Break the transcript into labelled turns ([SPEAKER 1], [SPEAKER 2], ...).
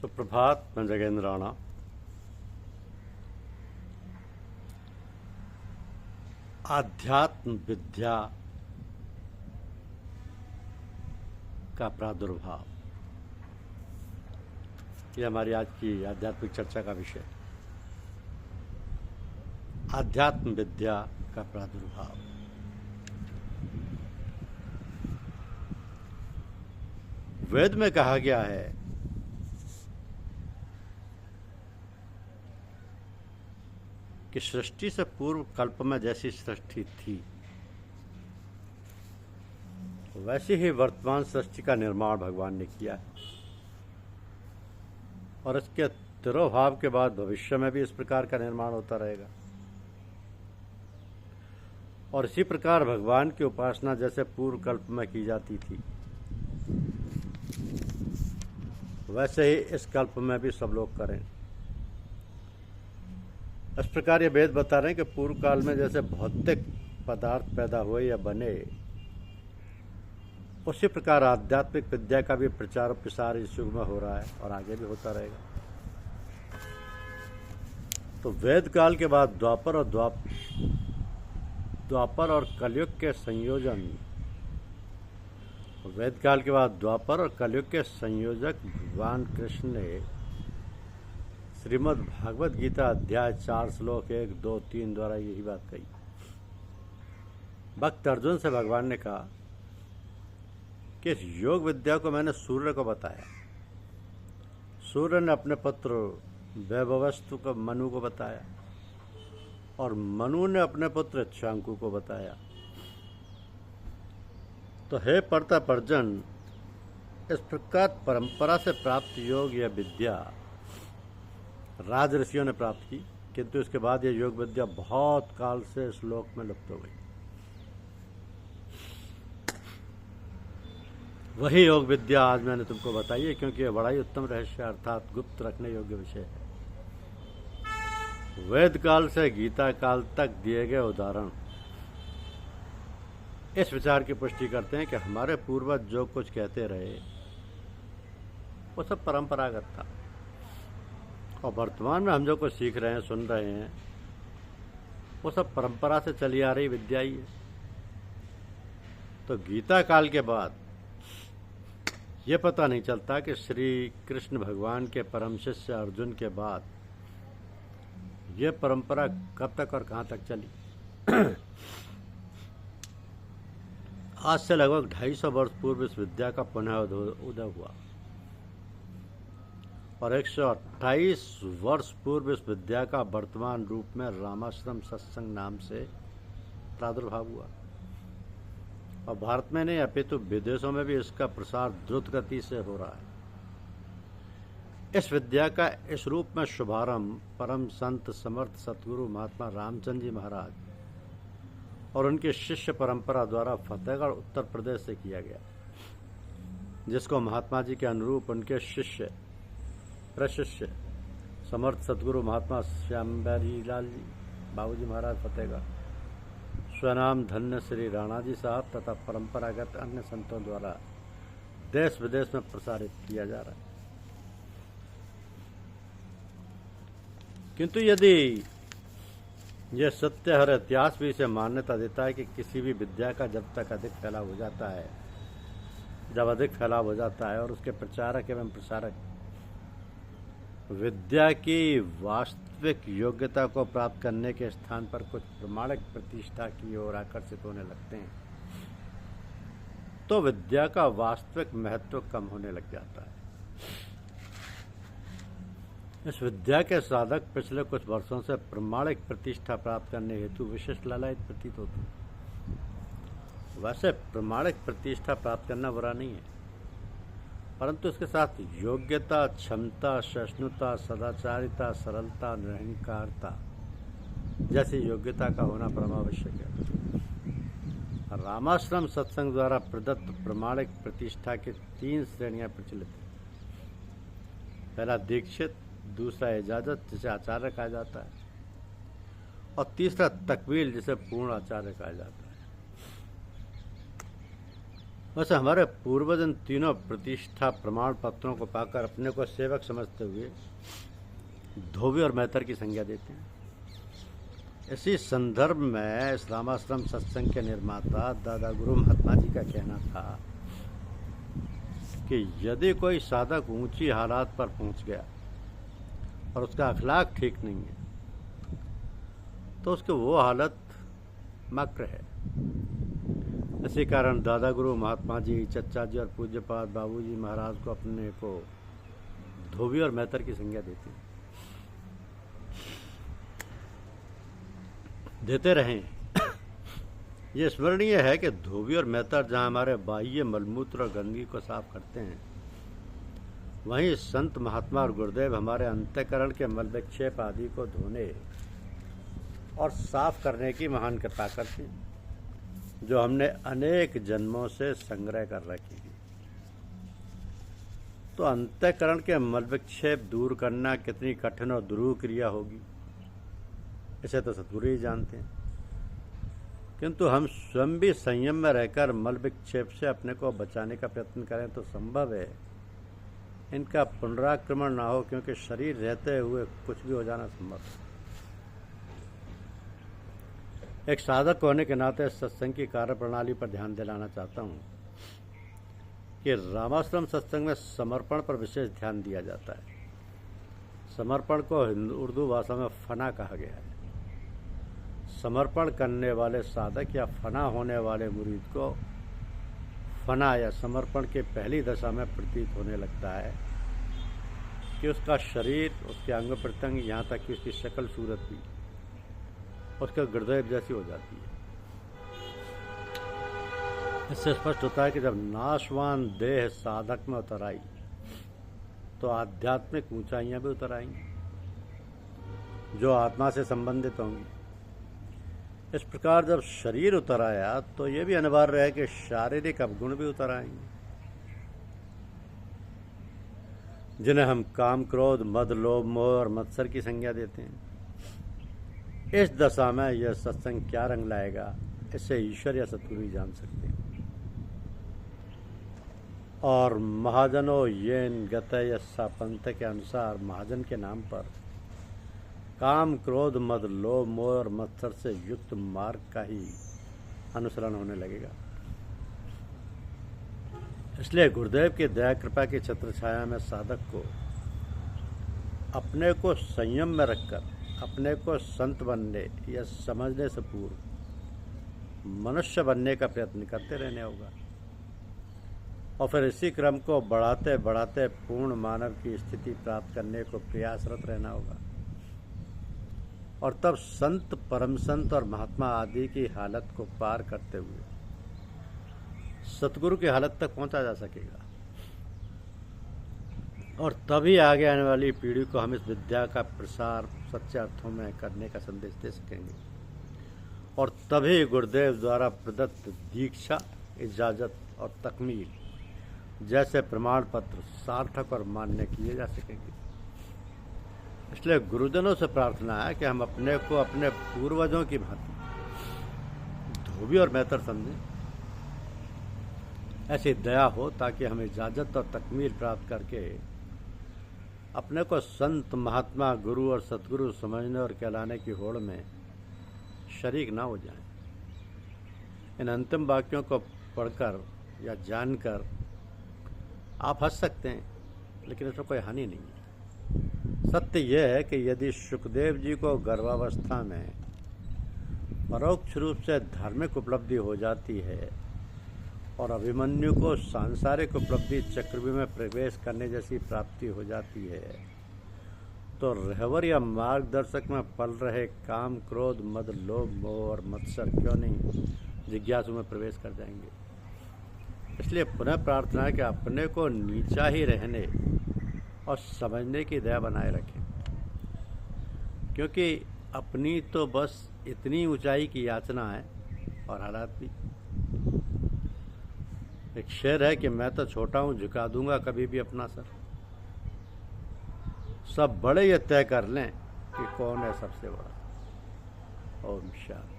[SPEAKER 1] सुप्रभात। मैं जगेंद्र राणा। आध्यात्म विद्या का प्रादुर्भाव, यह हमारी आज की आध्यात्मिक चर्चा का विषय। आध्यात्म विद्या का प्रादुर्भाव। वेद में कहा गया है कि सृष्टि से पूर्व कल्प में जैसी सृष्टि थी वैसी ही वर्तमान सृष्टि का निर्माण भगवान ने किया है, और इसके तिरोभाव के बाद भविष्य में भी इस प्रकार का निर्माण होता रहेगा। और इसी प्रकार भगवान की उपासना जैसे पूर्व कल्प में की जाती थी वैसे ही इस कल्प में भी सब लोग करें। इस प्रकार ये वेद बता रहे हैं कि पूर्व काल में जैसे भौतिक पदार्थ पैदा हुए या बने, उसी प्रकार आध्यात्मिक विद्या का भी प्रचार और प्रसार इस युग में हो रहा है और आगे भी होता रहेगा। तो वेद काल के बाद द्वापर और कलयुग के संयोजन, वेद काल के बाद द्वापर और कलयुग के संयोजक भगवान कृष्ण ने श्रीमद् भागवत गीता अध्याय 4 श्लोक 1, 2, 3 द्वारा यही बात कही। भक्त अर्जुन से भगवान ने कहा कि इस योग विद्या को मैंने सूर्य को बताया। सूर्य ने अपने पुत्र वैभवस्तु को मनु को बताया और मनु ने अपने पुत्र शंकु को बताया। तो हे प्रताप अर्जुन, इस प्रकार परंपरा से प्राप्त योग या विद्या राज ऋषियों ने प्राप्त की, किंतु इसके बाद यह योग विद्या बहुत काल से इस लोक में लुप्त हो गई। वही योग विद्या आज मैंने तुमको बताई है, क्योंकि यह बड़ा ही उत्तम रहस्य अर्थात गुप्त रखने योग्य विषय है। वेद काल से गीता काल तक दिए गए उदाहरण इस विचार की पुष्टि करते हैं कि हमारे पूर्वज जो कुछ कहते रहे वो सब परंपरागत था, और वर्तमान में हम जो कुछ सीख रहे हैं, सुन रहे हैं, वो सब परंपरा से चली आ रही विद्या ही है। तो गीता काल के बाद ये पता नहीं चलता कि श्री कृष्ण भगवान के परम शिष्य अर्जुन के बाद ये परंपरा कब तक और कहाँ तक चली। आज से लगभग 250 वर्ष पूर्व इस विद्या का पुनः उदय हुआ और 128 वर्ष पूर्व इस विद्या का वर्तमान रूप में रामाश्रम सत्संग नाम से प्रादुर्भाव हुआ। और भारत में नहीं अपितु विदेशों में भी इसका प्रसार द्रुत गति से हो रहा है। इस विद्या का इस रूप में शुभारंभ परम संत समर्थ सतगुरु महात्मा रामचंद्र जी महाराज और उनके शिष्य परंपरा द्वारा फतेहगढ़ उत्तर प्रदेश से किया गया, जिसको महात्मा जी के अनुरूप उनके शिष्य प्रशिष्य समर्थ सतगुरु महात्मा श्यामबारी लाल जी बाबू जी महाराज फतेहगढ़, स्वनाम धन्य श्री राणा जी साहब तथा परंपरागत अन्य संतों द्वारा देश विदेश में प्रसारित किया जा रहा है। किंतु यदि यह सत्य हर इतिहास भी इसे मान्यता देता है कि किसी भी विद्या का जब अधिक फैलाव हो जाता है और उसके प्रचारक एवं प्रसारक विद्या की वास्तविक योग्यता को प्राप्त करने के स्थान पर कुछ प्रमाणिक प्रतिष्ठा की ओर आकर्षित होने लगते हैं, तो विद्या का वास्तविक महत्व कम होने लग जाता है। इस विद्या के साधक पिछले कुछ वर्षों से प्रमाणिक प्रतिष्ठा प्राप्त करने हेतु विशेष लालायित प्रतीत होते हैं। वैसे प्रमाणिक प्रतिष्ठा प्राप्त करना बुरा नहीं है, परंतु इसके साथ योग्यता, क्षमता, सहिष्णुता, सदाचारिता, सरलता, निरहंकारता जैसी योग्यता का होना परमावश्यक है। रामाश्रम सत्संग द्वारा प्रदत्त प्रमाणिक प्रतिष्ठा की 3 श्रेणियां प्रचलित हैं। पहला दीक्षित, दूसरा इजाजत जिसे आचार्य कहा जाता है, और तीसरा तकमील जिसे पूर्ण आचार्य कहा जाता है। वैसे हमारे पूर्वज इन तीनों प्रतिष्ठा प्रमाण पत्रों को पाकर अपने को सेवक समझते हुए धोबी और मैतर की संज्ञा देते हैं। इसी संदर्भ में इस रामाश्रम सत्संग के निर्माता दादा गुरु महात्मा जी का कहना था कि यदि कोई साधक ऊंची हालात पर पहुंच गया और उसका अखलाक ठीक नहीं है तो उसकी वो हालत मक्र है। इसी कारण दादा गुरु महात्मा जी, चचा जी और पूज्यपाद बाबूजी महाराज को अपने को धोबी और मैतर की संज्ञा देते रहें। ये स्मरणीय है कि धोबी और मैतर जहाँ हमारे बाह्य मलमूत्र और गंदगी को साफ करते हैं, वहीं संत महात्मा और गुरुदेव हमारे अंतःकरण के मल विक्षेप आदि को धोने और साफ करने की महान कृपा करते हैं, जो हमने अनेक जन्मों से संग्रह कर रखी है। तो अंतःकरण के मल विक्षेप दूर करना कितनी कठिन और दुरूह क्रिया होगी, इसे तो सतगुरु ही जानते हैं। किंतु हम स्वयं भी संयम में रहकर मल विक्षेप से अपने को बचाने का प्रयत्न करें तो संभव है इनका पुनराक्रमण ना हो, क्योंकि शरीर रहते हुए कुछ भी हो जाना संभव है। एक साधक होने के नाते सत्संग की कार्यप्रणाली पर ध्यान दिलाना चाहता हूँ कि रामाश्रम सत्संग में समर्पण पर विशेष ध्यान दिया जाता है। समर्पण को उर्दू भाषा में फना कहा गया है। समर्पण करने वाले साधक या फना होने वाले मुरीद को फना या समर्पण के पहली दशा में प्रतीत होने लगता है कि उसका शरीर, उसके अंग प्रत्यंग, यहाँ तक कि उसकी शक्ल सूरत भी उसके गुरुदेव जैसी हो जाती है। इससे स्पष्ट होता है कि जब नाशवान देह साधक में उतर आई तो आध्यात्मिक ऊंचाइयां भी उतर आएंगी जो आत्मा से संबंधित होंगी। इस प्रकार जब शरीर उतर आया तो ये भी अनिवार्य है कि शारीरिक अवगुण भी उतर आएंगे, जिन्हें हम काम, क्रोध, मद, लोभ, मोह और मत्सर की संज्ञा देते हैं। इस दशा में यह सत्संग क्या रंग लाएगा, इससे ईश्वर या सतगुरु ही जान सकते हैं। और महाजनों येन गतय यस्सा पंथ के अनुसार महाजन के नाम पर काम, क्रोध, मद, लोभ, मोह और मत्सर से युक्त मार्ग का ही अनुसरण होने लगेगा। इसलिए गुरुदेव की दया कृपा की छत्र छाया में साधक को अपने को संयम में रखकर अपने को संत बनने या समझने से पूर्व मनुष्य बनने का प्रयत्न करते रहने होगा और फिर इसी क्रम को बढ़ाते बढ़ाते पूर्ण मानव की स्थिति प्राप्त करने को प्रयासरत रहना होगा। और तब संत, परम संत और महात्मा आदि की हालत को पार करते हुए सतगुरु की हालत तक पहुंचा जा सकेगा। और तभी आगे आने वाली पीढ़ी को हम इस विद्या का प्रसार सच्चे अर्थों में करने का संदेश दे सकेंगे। और तभी गुरुदेव द्वारा प्रदत्त दीक्षा, इजाजत और तकमील जैसे प्रमाण पत्र सार्थक और मान्य किए जा सकेंगे। इसलिए गुरुजनों से प्रार्थना है कि हम अपने को अपने पूर्वजों की भांति धोबी और मैतर समझें। ऐसी दया हो ताकि हम इजाजत और तकमील प्राप्त करके अपने को संत, महात्मा, गुरु और सतगुरु समझने और कहलाने की होड़ में शरीक ना हो जाएं। इन अंतिम वाक्यों को पढ़कर या जानकर आप हंस सकते हैं, लेकिन इसमें कोई हानि नहीं है। सत्य यह है कि यदि सुखदेव जी को गर्भावस्था में परोक्ष रूप से धार्मिक उपलब्धि हो जाती है और अभिमन्यु को सांसारिक उपलब्धि चक्रव्यूह में प्रवेश करने जैसी प्राप्ति हो जाती है, तो रहवर या मार्गदर्शक में पल रहे काम, क्रोध, मद, लोभ, मोह और मत्सर क्यों नहीं जिज्ञासु में प्रवेश कर जाएंगे। इसलिए पुनः प्रार्थना है कि अपने को नीचा ही रहने और समझने की दया बनाए रखें, क्योंकि अपनी तो बस इतनी ऊंचाई की याचना है और हालात भी। एक शेर है कि मैं तो छोटा हूं, झुका दूंगा कभी भी अपना सर। सब बड़े ये तय कर लें कि कौन है सबसे बड़ा। ओम शांति।